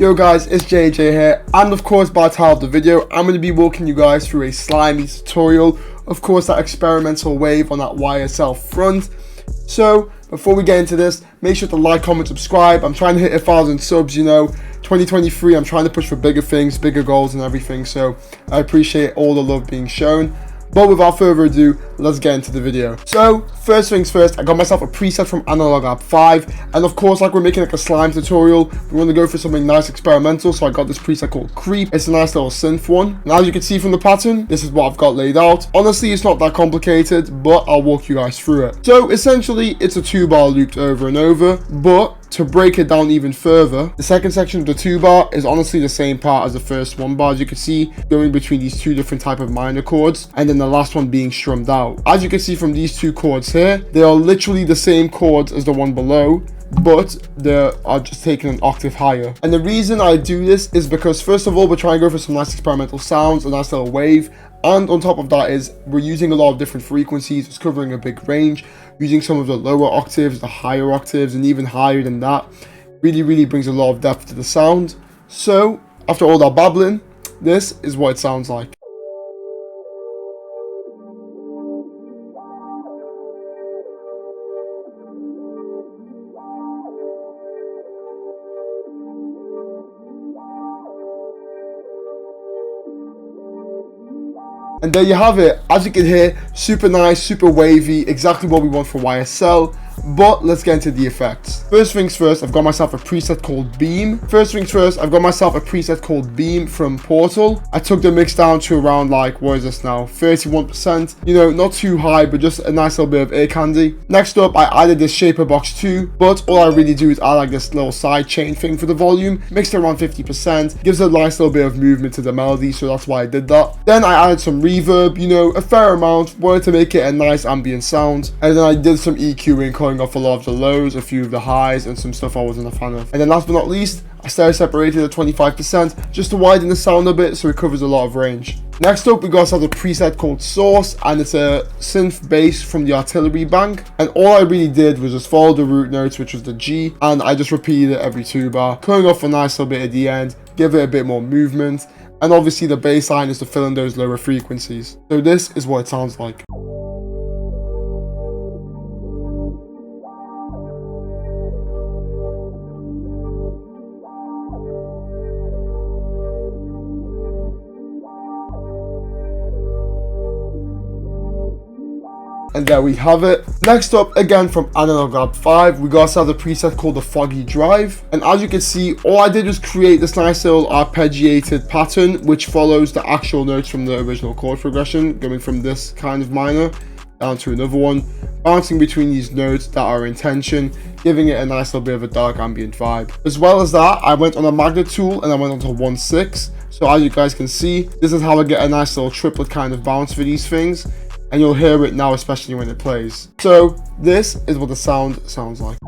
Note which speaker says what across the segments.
Speaker 1: Yo guys, it's JJ here, and of course by the title of the video, I'm going to be walking you guys through a slimy tutorial. Of course, that experimental wave on that YSL front. So before we get into this, make sure to like, comment, subscribe. I'm trying to hit 1,000 subs, 2023, I'm trying to push for bigger things, bigger goals and everything, so I appreciate all the love being shown. But without further ado, let's get into the video. So, first things first, I got myself a preset from Analog Lab 5. And of course, like we're making like a slime tutorial, we want to go for something nice experimental. So I got this preset called Creep. It's a nice little synth one. And as you can see from the pattern, this is what I've got laid out. Honestly, it's not that complicated, but I'll walk you guys through it. So essentially, it's a 2-bar looped over and over, but to break it down even further, the second section of the 2-bar is honestly the same part as the first 1-bar, as you can see, going between these two different type of minor chords, and then the last one being strummed out. As you can see from these two chords here, they are literally the same chords as the one below, but they are just taken an octave higher. And the reason I do this is because, first of all, we're trying to go for some nice experimental sounds, a nice little wave, and on top of that is we're using a lot of different frequencies. It's covering a big range, using some of the lower octaves, the higher octaves, and even higher than that. Really brings a lot of depth to the sound. So after all that babbling, this is what it sounds like. And there you have it. As you can hear, super nice, super wavy, exactly what we want for YSL. But let's get into the effects. First things first, I've got myself a preset called Beam from Portal. I took the mix down to around, like, what is this now, 31%. Not too high, but just a nice little bit of ear candy. Next up, I added this Shaper Box 2, but all I really do is add like this little side chain thing for the volume, mixed around 50%, gives a nice little bit of movement to the melody, so that's why I did that. Then I added some reverb, a fair amount, wanted to make it a nice ambient sound, and then I did some EQing, cutting off a lot of the lows, a few of the highs, and some stuff I wasn't a fan of. And then last but not least, I stereo separated at 25% just to widen the sound a bit so it covers a lot of range. Next up, we got ourselves a preset called Source, and it's a synth bass from the Artillery Bank. And all I really did was just follow the root notes, which was the G, and I just repeated it every 2-bar, cutting off a nice little bit at the end, give it a bit more movement, and obviously the bass line is to fill in those lower frequencies. So this is what it sounds like. And there we have it. Next up, again from Analog Lab 5, we got ourselves a preset called the Foggy Drive. And as you can see, all I did was create this nice little arpeggiated pattern, which follows the actual notes from the original chord progression, going from this kind of minor down to another one, bouncing between these notes that are in tension, giving it a nice little bit of a dark ambient vibe. As well as that, I went on a magnet tool and I went onto 1/6. So as you guys can see, this is how I get a nice little triplet kind of bounce for these things. And you'll hear it now, especially when it plays. So this is what the sound sounds like.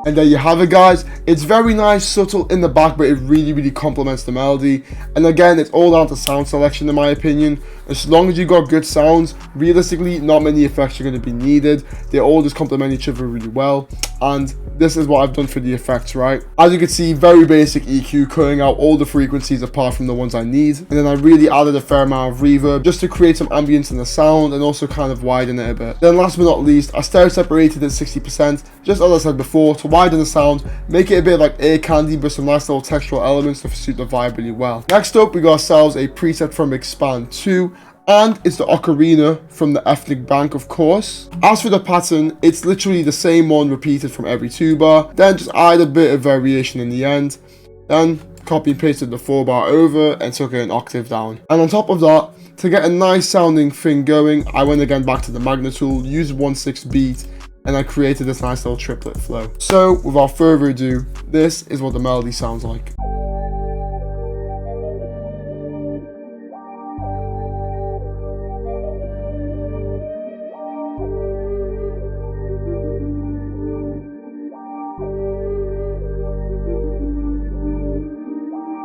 Speaker 1: And there you have it, guys. It's very nice, subtle in the back, but it really complements the melody. And again, it's all down to sound selection in my opinion. As long as you got good sounds, realistically, not many effects are going to be needed. They all just complement each other really well. And this is what I've done for the effects, right? As you can see, very basic EQ, cutting out all the frequencies apart from the ones I need. And then I really added a fair amount of reverb just to create some ambience in the sound and also kind of widen it a bit. Then last but not least, I stereo separated at 60%, just as I said before, to widen the sound, make it a bit like ear candy, but some nice little textural elements to suit the vibe really well. Next up, we got ourselves a preset from Expand 2, and it's the Ocarina from the Ethnic Bank, of course. As for the pattern, it's literally the same one repeated from every 2-bar, then just add a bit of variation in the end, then copy and pasted the 4-bar over and took it an octave down. And on top of that, to get a nice sounding thing going, I went again back to the magnet tool, used 1/6 beat, and I created this nice little triplet flow. So without further ado, this is what the melody sounds like.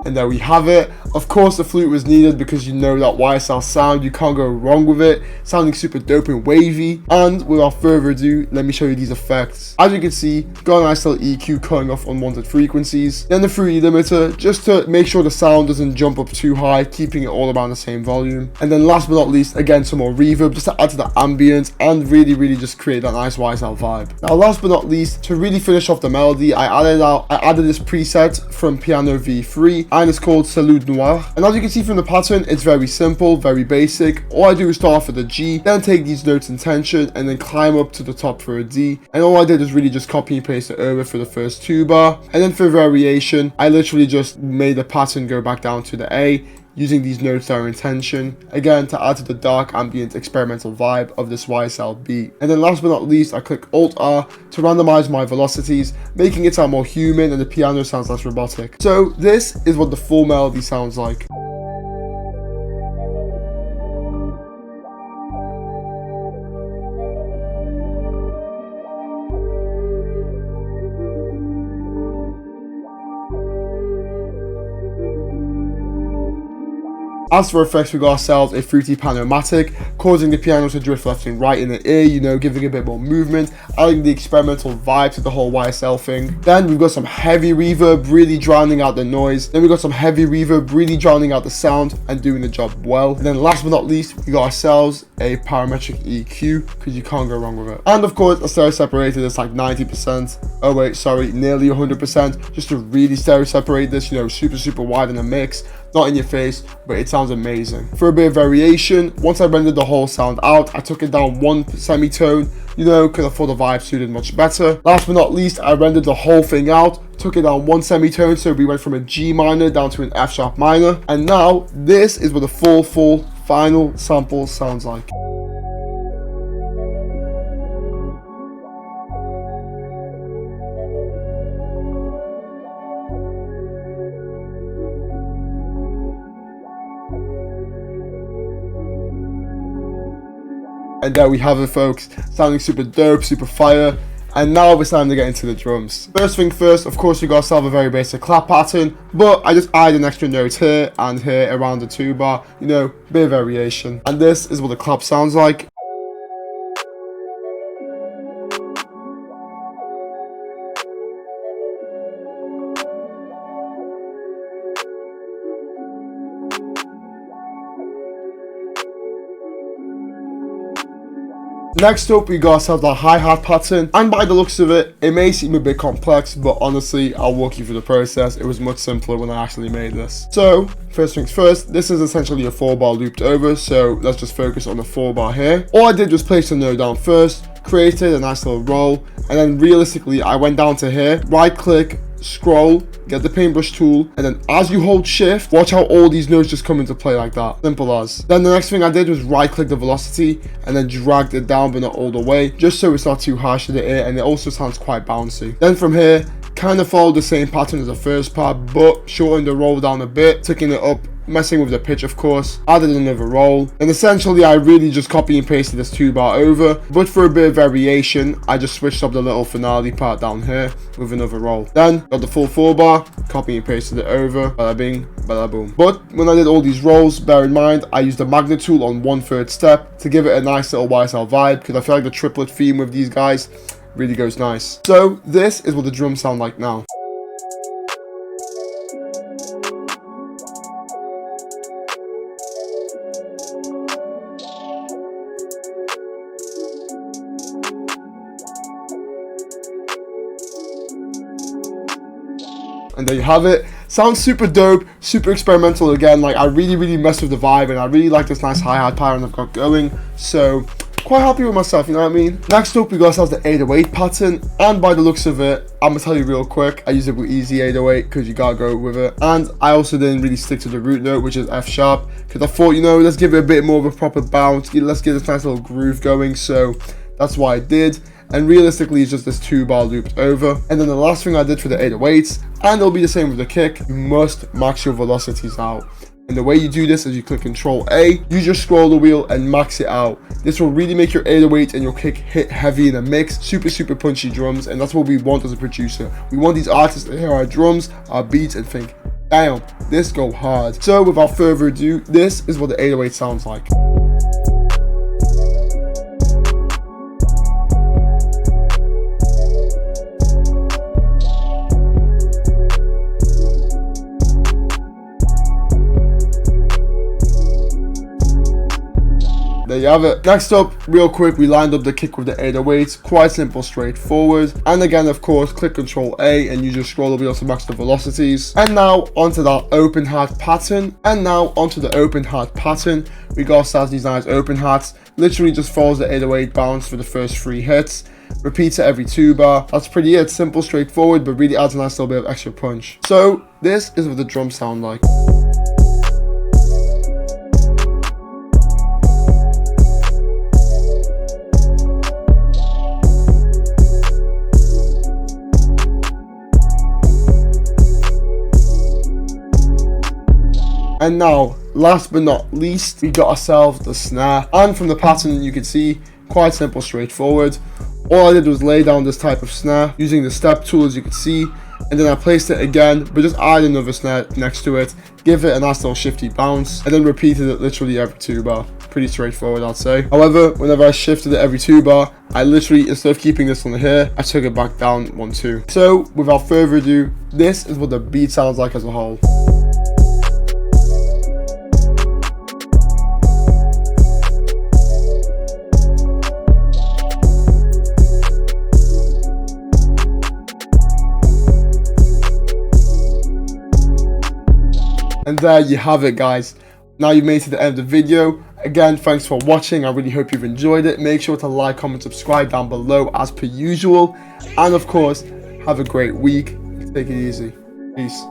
Speaker 1: And there we have it. Of course the flute was needed because you know that YSL sound, you can't go wrong with it, sounding super dope and wavy. And without further ado, let me show you these effects. As you can see, got a nice little EQ cutting off unwanted frequencies, then the 3 limiter just to make sure the sound doesn't jump up too high, keeping it all around the same volume. And then last but not least, again some more reverb just to add to the ambience and really just create that nice YSL vibe. Now last but not least, to really finish off the melody, I added this preset from Piano V3 and it's called Salut Noir. And as you can see from the pattern, it's very simple, very basic. All I do is start off with a G, then take these notes in tension and then climb up to the top for a D. And all I did is really just copy and paste it over for the first 2 bar. And then for variation, I literally just made the pattern go back down to the A, using these notes that are in tension, again to add to the dark ambient experimental vibe of this YSL beat. And then last but not least, I click Alt R to randomize my velocities, making it sound more human and the piano sounds less robotic. So this is what the full melody sounds like. As for effects, we got ourselves a fruity Panomatic, causing the piano to drift left and right in the ear, you know, giving a bit more movement, adding the experimental vibe to the whole YSL thing. Then we've got some heavy reverb, really drowning out the noise. Then we got some heavy reverb, really drowning out the sound and doing the job well. And then last but not least, we got ourselves a parametric EQ, because you can't go wrong with it. And of course, a stereo separator that's like 90%. Oh wait, sorry, nearly 100%, just to really stereo separate this, you know, super wide in the mix. Not in your face, but it sounds amazing. For a bit of variation, once I rendered the whole sound out, I took it down 1 semitone, you know, because I thought the vibe suited much better. Last but not least, I rendered the whole thing out, took it down 1 semitone, so we went from a G minor down to an F sharp minor. And now, this is what the full final sample sounds like. And there we have it, folks, sounding super dope, super fire. And now it's time to get into the drums. First thing first, of course, we got ourselves a very basic clap pattern, but I just added an extra note here and here around the 2 bar, you know, bit of variation. And this is what the clap sounds like. Next up, we got ourselves the hi-hat pattern, and by the looks of it, it may seem a bit complex, but honestly, I'll walk you through the process. It was much simpler when I actually made this. So, first things first, this is essentially a 4 bar looped over, so let's just focus on the 4 bar here. All I did was place the note down first, created a nice little roll, and then realistically, I went down to here, right click, scroll, get the paintbrush tool, and then as you hold shift, watch how all these notes just come into play like that. Simple as. Then the next thing I did was right click the velocity and then dragged it down, but not all the way, just so it's not too harsh to the ear and it also sounds quite bouncy. Then from here, kind of followed the same pattern as the first part, but shortened the roll down a bit, taking it up, messing with the pitch of course, added another roll, and essentially I really just copy and pasted this 2 bar over, but for a bit of variation, I just switched up the little finale part down here with another roll. Then got the full 4 bar, copy and pasted it over, bada bing, bada boom. But when I did all these rolls, bear in mind, I used the magnet tool on 1/3 step to give it a nice little YSL vibe, because I feel like the triplet theme with these guys really goes nice. So this is what the drums sound like now. And there you have it. Sounds super dope, super experimental again. Like, I really messed with the vibe, and I really like this nice hi-hat pattern I've got going. So quite happy with myself, you know what I mean? Next up, we got ourselves the 808 pattern, and by the looks of it, I'm gonna tell you real quick, I use it with easy 808 because you gotta go with it. And I also didn't really stick to the root note, which is F sharp, because I thought, you know, let's give it a bit more of a proper bounce, let's get this nice little groove going. So that's what I did. And realistically, it's just this 2 bar looped over. And then the last thing I did for the 808s, and it'll be the same with the kick, you must max your velocities out. And the way you do this is you click Control A, use your scroller wheel and max it out. This will really make your 808 and your kick hit heavy in a mix, super punchy drums, and that's what we want as a producer. We want these artists to hear our drums, our beats, and think, Damn, this go hard. So without further ado, this is what the 808 sounds like. There you have it. Next up, real quick, we lined up the kick with the 808. Quite simple, straightforward. And again, of course, click Control A and use your scroller wheel to max the velocities. And now onto that open hat pattern. We got Saz Design's open hats. Literally just follows the 808 bounce for the first 3 hits. Repeats it every 2 bar. That's pretty it. Simple, straightforward, but really adds a nice little bit of extra punch. So this is what the drums sound like. And now, last but not least, we got ourselves the snare. And from the pattern, you can see, quite simple, straightforward. All I did was lay down this type of snare using the step tool, as you can see, and then I placed it again, but just add another snare next to it, give it a nice little shifty bounce, and then repeated it literally every 2 bar. Pretty straightforward, I'd say. However, whenever I shifted it every 2 bar, I literally, instead of keeping this one here, I took it back down 1 2. So without further ado, this is what the beat sounds like as a whole. And there you have it, guys. Now you've made it to the end of the video. Again, thanks for watching. I really hope you've enjoyed it. Make sure to like, comment, subscribe down below as per usual. And of course, have a great week. Take it easy. Peace.